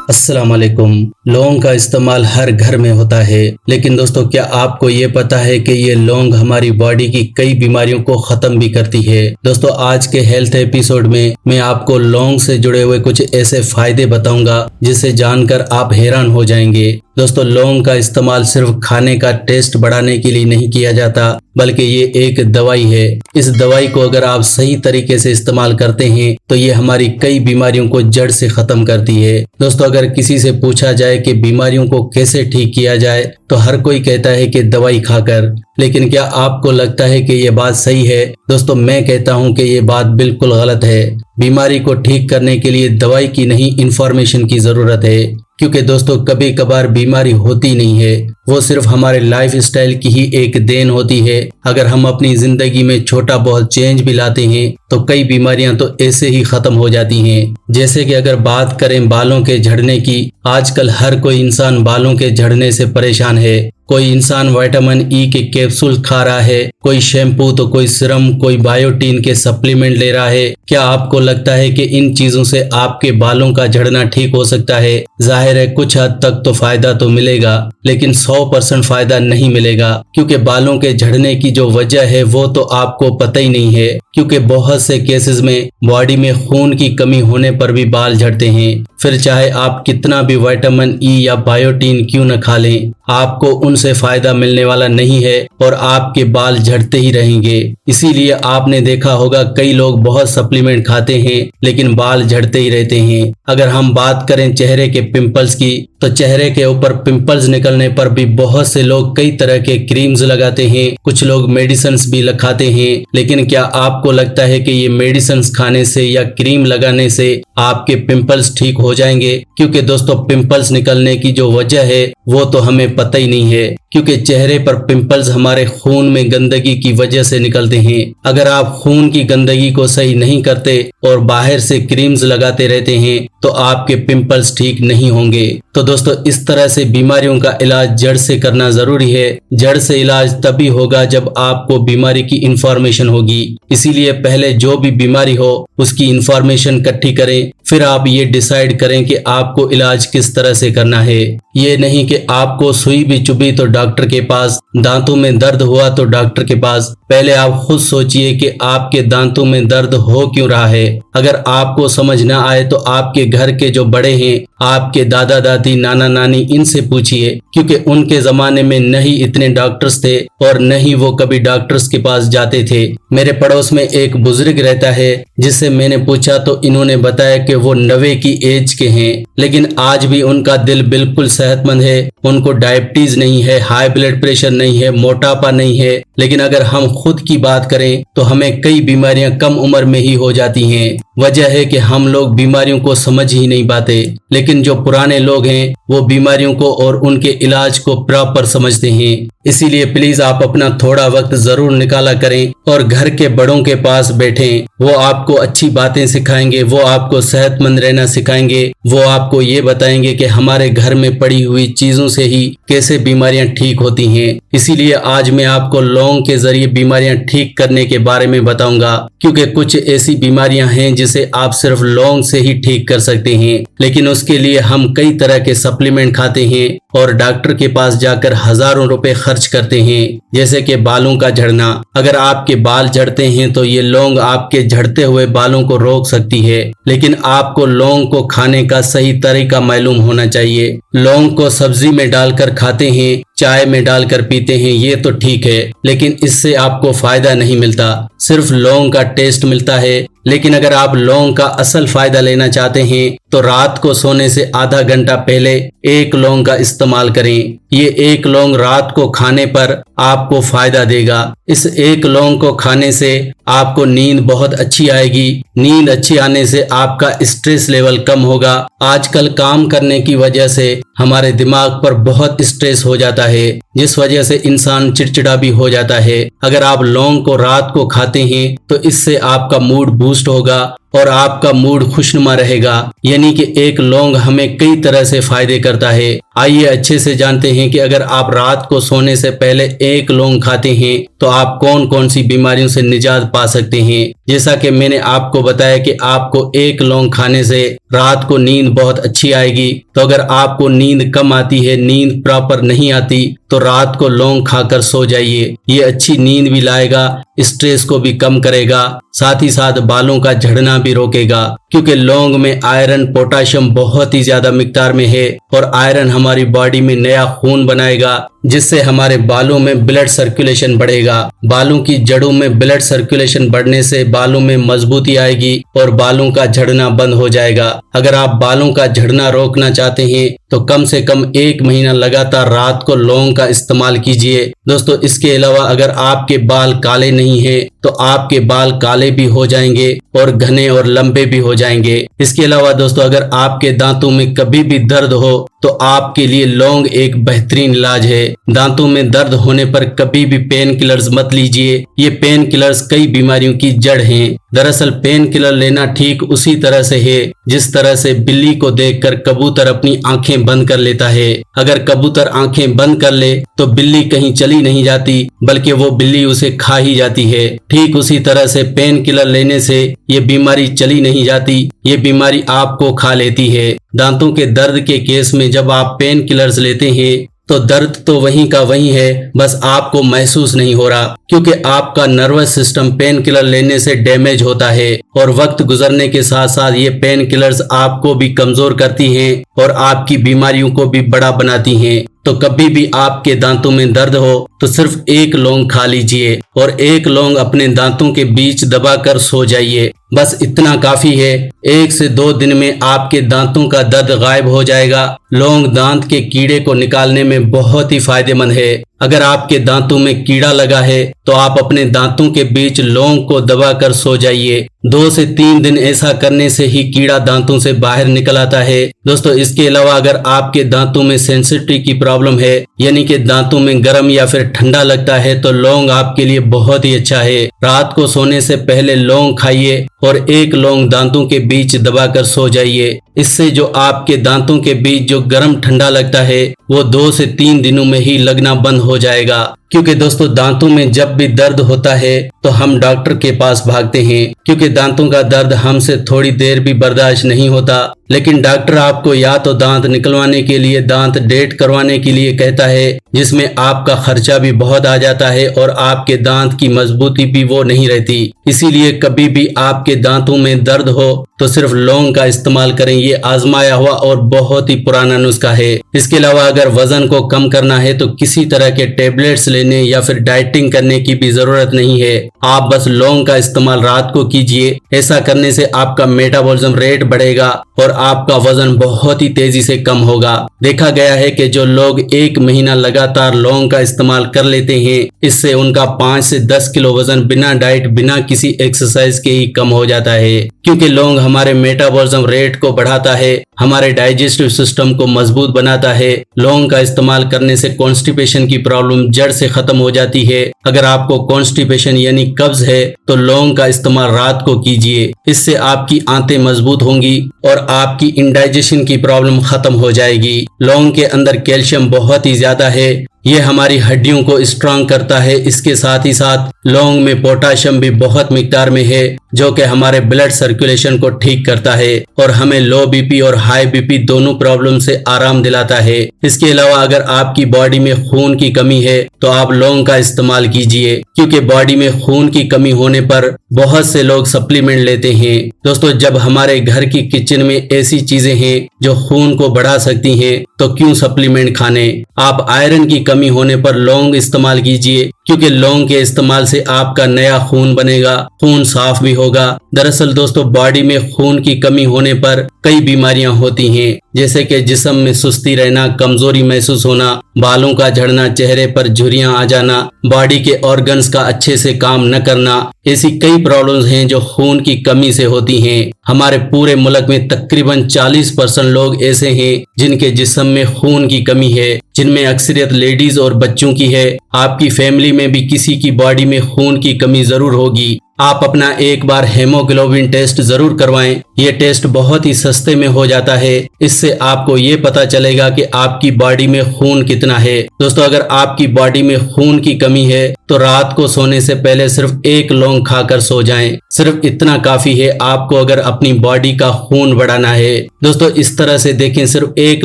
अस्सलाम वालेकुम। लौंग का इस्तेमाल हर घर में होता है, लेकिन दोस्तों क्या आपको ये पता है कि ये लौंग हमारी बॉडी की कई बीमारियों को ख़त्म भी करती है। दोस्तों आज के हेल्थ एपिसोड में मैं आपको लौंग से जुड़े हुए कुछ ऐसे फायदे बताऊंगा जिसे जानकर आप हैरान हो जाएंगे। दोस्तों लौंग का इस्तेमाल सिर्फ खाने का टेस्ट बढ़ाने के लिए नहीं किया जाता, बल्कि ये एक दवाई है। इस दवाई को अगर आप सही तरीके से इस्तेमाल करते हैं तो ये हमारी कई बीमारियों को जड़ से खत्म करती है। दोस्तों अगर किसी से पूछा जाए कि बीमारियों को कैसे ठीक किया जाए तो हर कोई कहता है कि दवाई खाकर, लेकिन क्या आपको लगता है कि ये बात सही है? दोस्तों मैं कहता हूँ कि ये बात बिल्कुल गलत है। बीमारी को ठीक करने के लिए दवाई की नहीं, इंफॉर्मेशन की जरूरत है। क्योंकि दोस्तों कभी कभार बीमारी होती नहीं है, वो सिर्फ हमारे लाइफ स्टाइल की ही एक देन होती है। अगर हम अपनी जिंदगी में छोटा बहुत चेंज भी लाते हैं तो कई बीमारियां तो ऐसे ही खत्म हो जाती हैं। जैसे कि अगर बात करें बालों के झड़ने की, आजकल हर कोई इंसान बालों के झड़ने से परेशान है। कोई इंसान विटामिन ई के कैप्सूल खा रहा है, कोई शैम्पू तो कोई सीरम, कोई बायोटीन के सप्लीमेंट ले रहा है। क्या आपको लगता है कि इन चीजों से आपके बालों का झड़ना ठीक हो सकता है? जाहिर है कुछ हद तक तो फायदा तो मिलेगा, लेकिन 100% फायदा नहीं मिलेगा, क्योंकि बालों के झड़ने की जो वजह है वो तो आपको पता ही नहीं है। क्योंकि बहुत से केसेस में बॉडी में खून की कमी होने पर भी बाल झड़ते हैं। फिर चाहे आप कितना भी विटामिन ई या बायोटीन क्यों न खा लें, आपको उनसे फायदा मिलने वाला नहीं है और आपके बाल झड़ते ही रहेंगे। इसीलिए आपने देखा होगा कई लोग बहुत सप्लीमेंट खाते हैं लेकिन बाल झड़ते ही रहते हैं। अगर हम बात करें चेहरे के पिंपल्स की, तो चेहरे के ऊपर पिंपल्स निकलने पर भी बहुत से लोग कई तरह के क्रीम्स लगाते हैं, कुछ लोग मेडिसिन भी लगाते हैं। लेकिन क्या आपको लगता है कि ये मेडिसिन खाने से या क्रीम लगाने से आपके पिंपल्स ठीक हो जाएंगे? क्योंकि दोस्तों पिंपल्स निकलने की जो वजह है वो तो हमें पता ही नहीं है। क्योंकि चेहरे पर पिंपल्स हमारे खून में गंदगी की वजह से निकलते हैं। अगर आप खून की गंदगी को सही नहीं करते और बाहर से क्रीम्स लगाते रहते हैं तो आपके पिंपल्स ठीक नहीं होंगे। तो दोस्तों इस तरह से बीमारियों का इलाज जड़ से करना जरूरी है। जड़ से इलाज तभी होगा जब आपको बीमारी की इंफॉर्मेशन होगी। इसीलिए पहले जो भी बीमारी हो उसकी इंफॉर्मेशन इकट्ठी करें, फिर आप ये डिसाइड करें कि आपको इलाज किस तरह से करना है। ये नहीं कि आपको सुई भी चुभी तो डॉक्टर के पास, दांतों में दर्द हुआ तो डॉक्टर के पास। पहले आप खुद सोचिए कि आपके दांतों में दर्द हो क्यों रहा है। अगर आपको समझ ना आए तो आपके घर के जो बड़े हैं, आपके दादा दादी, नाना नानी, इनसे पूछिए, क्योंकि उनके जमाने में न ही इतने डॉक्टर्स थे और न ही वो कभी डॉक्टर्स के पास जाते थे। मेरे पड़ोस में एक बुजुर्ग रहता है जिससे मैंने पूछा तो इन्होंने बताया कि वो 90 की एज के हैं, लेकिन आज भी उनका दिल बिल्कुल सेहतमंद है। उनको डायबिटीज नहीं है, हाई ब्लड प्रेशर नहीं है, मोटापा नहीं है। लेकिन अगर हम खुद की बात करें तो हमें कई बीमारियां कम उम्र में ही हो जाती हैं। वजह है कि हम लोग बीमारियों को समझ ही नहीं पाते, लेकिन जो पुराने लोग हैं वो बीमारियों को और उनके इलाज को प्रॉपर समझते हैं। इसीलिए प्लीज आप अपना थोड़ा वक्त जरूर निकाला करें और घर के बड़ों के पास बैठें। वो आपको अच्छी बातें सिखाएंगे, वो आपको सेहतमंद रहना सिखाएंगे, वो आपको ये बताएंगे कि हमारे घर में पड़ी हुई चीजों से ही कैसे बीमारियां ठीक होती हैं। इसीलिए आज मैं आपको लौंग के जरिए बीमारियां ठीक करने के बारे में बताऊंगा, क्योंकि कुछ ऐसी बीमारियां हैं जिसे आप सिर्फ लौंग से ही ठीक कर सकते हैं। लेकिन उसके लिए हम कई तरह के सप्लीमेंट खाते हैं और डॉक्टर के पास जाकर हजारों रुपए खर्च करते हैं। जैसे कि बालों का झड़ना, अगर आपके बाल झड़ते हैं तो ये लौंग आपके झड़ते हुए बालों को रोक सकती है। लेकिन आपको लौंग को खाने का सही तरीका मालूम होना चाहिए। लौंग को सब्जी में डालकर खाते हैं, चाय में डालकर पीते हैं, ये तो ठीक है, लेकिन इससे आपको फायदा नहीं मिलता, सिर्फ लौंग का टेस्ट मिलता है। लेकिन अगर आप लौंग का असल फायदा लेना चाहते हैं तो रात को सोने से आधा घंटा पहले एक लौंग का इस्तेमाल करें। ये एक लौंग रात को खाने पर आपको फायदा देगा। इस एक लौंग को खाने से आपको नींद बहुत अच्छी आएगी। नींद अच्छी आने से आपका स्ट्रेस लेवल कम होगा। आजकल काम करने की वजह से हमारे दिमाग पर बहुत स्ट्रेस हो जाता है, जिस वजह से इंसान चिड़चिड़ा भी हो जाता है। अगर आप लौंग को रात को खाते हैं तो इससे आपका मूड बूस्ट होगा और आपका मूड खुशनुमा रहेगा। यानी कि एक लौंग हमें कई तरह से फायदे करता है। आइए अच्छे से जानते हैं कि अगर आप रात को सोने से पहले एक लौंग खाते हैं तो आप कौन कौन सी बीमारियों से निजात पा सकते हैं। जैसा कि मैंने आपको बताया कि आपको एक लौंग खाने से रात को नींद बहुत अच्छी आएगी। तो अगर आपको नींद कम आती है, नींद प्रॉपर नहीं आती, तो रात को लौंग खाकर सो जाइए। ये अच्छी नींद भी लाएगा, स्ट्रेस को भी कम करेगा, साथ ही साथ बालों का झड़ना भी रोकेगा, क्योंकि लौंग में आयरन पोटाशियम बहुत ही ज्यादा मिकदार में है और आयरन हमारी बॉडी में नया खून बनाएगा, जिससे हमारे बालों में ब्लड सर्कुलेशन बढ़ेगा। बालों की जड़ों में ब्लड सर्कुलेशन बढ़ने से बालों में मजबूती आएगी और बालों का झड़ना बंद हो जाएगा। अगर आप बालों का झड़ना रोकना चाहते हैं तो कम से कम 1 महीना लगातार रात को लौंग का इस्तेमाल कीजिए। दोस्तों, इसके अलावा अगर आपके बाल काले नहीं हैं तो आपके बाल काले भी हो जाएंगे और घने और लंबे भी हो जाएंगे। इसके अलावा दोस्तों, अगर आपके दांतों में कभी भी दर्द हो तो आपके लिए लौंग एक बेहतरीन इलाज है। दांतों में दर्द होने पर कभी भी पेन किलर्स मत लीजिए। ये पेन किलर्स कई बीमारियों की जड़ हैं। दरअसल पेन किलर लेना ठीक उसी तरह से है जिस तरह से बिल्ली को देखकर कबूतर अपनी आंखें बंद कर लेता है। अगर कबूतर आंखें बंद कर ले तो बिल्ली कहीं चली नहीं जाती, बल्कि वो बिल्ली उसे खा ही जाती है। ठीक उसी तरह से पेन किलर लेने से ये बीमारी चली नहीं जाती, ये बीमारी आपको खा लेती है। दांतों के दर्द के केस में जब आप पेन किलर्स लेते हैं तो दर्द तो वहीं का वहीं है, बस आपको महसूस नहीं हो रहा, क्योंकि आपका नर्वस सिस्टम पेन किलर लेने से डैमेज होता है और वक्त गुजरने के साथ साथ ये पेन किलर्स आपको भी कमजोर करती हैं और आपकी बीमारियों को भी बड़ा बनाती हैं। तो कभी भी आपके दांतों में दर्द हो तो सिर्फ 1 लौंग खा लीजिए और 1 लौंग अपने दांतों के बीच दबाकर सो जाइए। बस इतना काफी है। 1 से 2 दिन में आपके दांतों का दर्द गायब हो जाएगा। लौंग दांत के कीड़े को निकालने में बहुत ही फायदेमंद है। अगर आपके दांतों में कीड़ा लगा है तो आप अपने दांतों के बीच लौंग को दबाकर सो जाइए। 2 से 3 दिन ऐसा करने से ही कीड़ा दांतों से बाहर निकल आता है। दोस्तों, इसके अलावा अगर आपके दांतों में सेंसिटिविटी की प्रॉब्लम है, यानी कि दांतों में गर्म या फिर ठंडा लगता है, तो लौंग आपके लिए बहुत ही अच्छा है। रात को सोने से पहले लौंग खाइए और 1 लौंग दांतों के बीच दबाकर सो जाइए। इससे जो आपके दांतों के बीच जो गर्म ठंडा लगता है वो 2 से 3 दिनों में ही लगना बंद हो जाएगा। क्योंकि दोस्तों, दांतों में जब भी दर्द होता है तो हम डॉक्टर के पास भागते हैं, क्योंकि दांतों का दर्द हमसे थोड़ी देर भी बर्दाश्त नहीं होता। लेकिन डॉक्टर आपको या तो दांत निकलवाने के लिए दांत डेट करवाने के लिए कहता है, जिसमें आपका खर्चा भी बहुत आ जाता है और आपके दांत की मजबूती भी वो नहीं रहती। इसीलिए कभी भी आपके दांतों में दर्द हो तो सिर्फ लौंग का इस्तेमाल करें। ये आजमाया हुआ और बहुत ही पुराना नुस्खा है। इसके अलावा अगर वजन को कम करना है तो किसी तरह के टेबलेट्स लेने या फिर डाइटिंग करने की भी जरूरत नहीं है। आप बस लौंग का इस्तेमाल रात को कीजिए। ऐसा करने से आपका मेटाबॉलिज्म रेट बढ़ेगा और आपका वजन बहुत ही तेजी से कम होगा। देखा गया है कि जो लोग 1 महीना लगातार लौंग का इस्तेमाल कर लेते हैं, इससे उनका 5 से 10 किलो वजन बिना डाइट, बिना किसी एक्सरसाइज के ही कम हो जाता है। क्योंकि लौंग हमारे मेटाबॉलिज्म रेट को बढ़ाता है, हमारे डाइजेस्टिव सिस्टम को मजबूत बनाता है। लौंग का इस्तेमाल करने से कॉन्स्टिपेशन की प्रॉब्लम जड़ से खत्म हो जाती है। अगर आपको कॉन्स्टिपेशन यानी कब्ज है तो लौंग का इस्तेमाल रात को कीजिए। इससे आपकी आंतें मजबूत होंगी और आपकी इंडाइजेशन की प्रॉब्लम खत्म हो जाएगी। लौंग के अंदर कैल्शियम बहुत ही ज्यादा है, ये हमारी हड्डियों को स्ट्रांग करता है। इसके साथ ही साथ लौंग में पोटाशियम भी बहुत मिकदार में है, जो कि हमारे ब्लड सर्कुलेशन को ठीक करता है और हमें लो बीपी और हाई बीपी दोनों प्रॉब्लम से आराम दिलाता है। इसके अलावा अगर आपकी बॉडी में खून की कमी है तो आप लौंग का इस्तेमाल कीजिए, क्योंकि बॉडी में खून की कमी होने पर बहुत से लोग सप्लीमेंट लेते हैं। दोस्तों, जब हमारे घर की किचन में ऐसी चीजें हैं जो खून को बढ़ा सकती हैं, तो क्यों सप्लीमेंट खाने। आप आयरन की कमी होने पर लौंग इस्तेमाल कीजिए, क्योंकि लौंग के इस्तेमाल से आपका नया खून बनेगा, खून साफ भी होगा। दरअसल दोस्तों, बॉडी में खून की कमी होने पर कई बीमारियां होती हैं, जैसे कि जिस्म में सुस्ती रहना, कमजोरी महसूस होना, बालों का झड़ना, चेहरे पर झुर्रियां आ जाना, बॉडी के ऑर्गन्स का अच्छे से काम न करना। ऐसी कई प्रॉब्लम्स हैं जो खून की कमी से होती हैं। हमारे पूरे मुल्क में तकरीबन 40% लोग ऐसे हैं जिनके जिस्म में खून की कमी है, जिनमें अक्सरियत लेडीज और बच्चों की है। आपकी फैमिली में भी किसी की बॉडी में खून की कमी जरूर होगी। आप अपना एक बार हेमोग्लोबिन टेस्ट जरूर करवाएं। ये टेस्ट बहुत ही सस्ते में हो जाता है। इससे आपको ये पता चलेगा कि आपकी बॉडी में खून कितना है। दोस्तों, अगर आपकी बॉडी में खून की कमी है तो रात को सोने से पहले सिर्फ एक लौंग खाकर सो जाएं। सिर्फ इतना काफी है आपको अगर अपनी बॉडी का खून बढ़ाना है। दोस्तों इस तरह से देखें, सिर्फ एक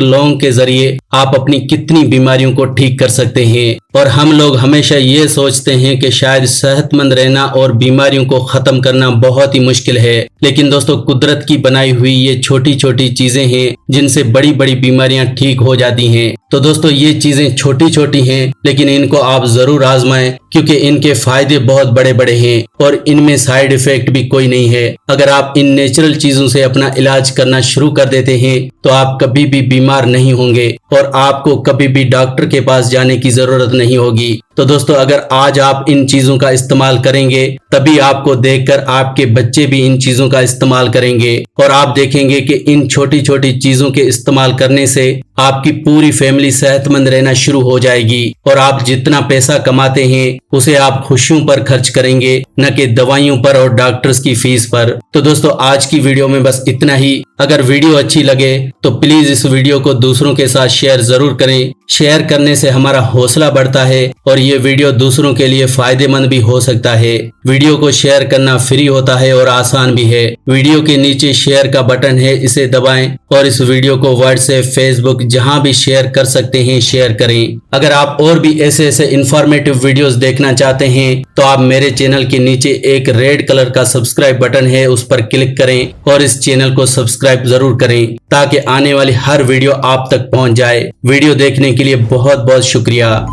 लौंग के जरिए आप अपनी कितनी बीमारियों को ठीक कर सकते हैं। और हम लोग हमेशा ये सोचते हैं कि शायद सेहतमंद रहना और बीमारियों को खत्म करना बहुत ही मुश्किल है, लेकिन दोस्तों कुदरत की बनाई हुई ये छोटी छोटी चीजें हैं जिनसे बड़ी बड़ी बीमारियां ठीक हो जाती हैं। तो दोस्तों ये चीजें छोटी छोटी हैं, लेकिन इनको आप जरूर आजमाएं, क्योंकि इनके फायदे बहुत बड़े बड़े हैं और इनमें साइड इफेक्ट भी कोई नहीं है। अगर आप इन नेचुरल चीजों से अपना इलाज करना शुरू कर देते हैं तो आप कभी भी बीमार नहीं होंगे और आपको कभी भी डॉक्टर के पास जाने की जरूरत नहीं होगी। तो दोस्तों अगर आज आप इन चीजों का इस्तेमाल करेंगे तभी आपको देखकर आपके बच्चे भी इन चीजों का इस्तेमाल करेंगे और आप देखेंगे कि इन छोटी छोटी चीजों के इस्तेमाल करने से आपकी पूरी फैमिली सेहतमंद रहना शुरू हो जाएगी और आप जितना पैसा कमाते हैं उसे आप खुशियों पर खर्च करेंगे, न कि दवाइयों पर और डॉक्टर्स की फीस पर। तो दोस्तों आज की वीडियो में बस इतना ही। अगर वीडियो अच्छी लगे तो प्लीज इस वीडियो को दूसरों के साथ शेयर जरूर करें। शेयर करने से हमारा हौसला बढ़ता है और ये वीडियो दूसरों के लिए फायदेमंद भी हो सकता है। वीडियो को शेयर करना फ्री होता है और आसान भी है। वीडियो के नीचे शेयर का बटन है, इसे दबाएं और इस वीडियो को व्हाट्सएप, फेसबुक जहां भी शेयर कर सकते हैं शेयर करें। अगर आप और भी ऐसे ऐसे इंफॉर्मेटिव वीडियोस देखना चाहते हैं तो आप मेरे चैनल के नीचे एक रेड कलर का सब्सक्राइब बटन है, उस पर क्लिक करें और इस चैनल को सब्सक्राइब जरूर करें ताकि आने वाली हर वीडियो आप तक पहुंच जाए। वीडियो देखने के लिए बहुत बहुत शुक्रिया।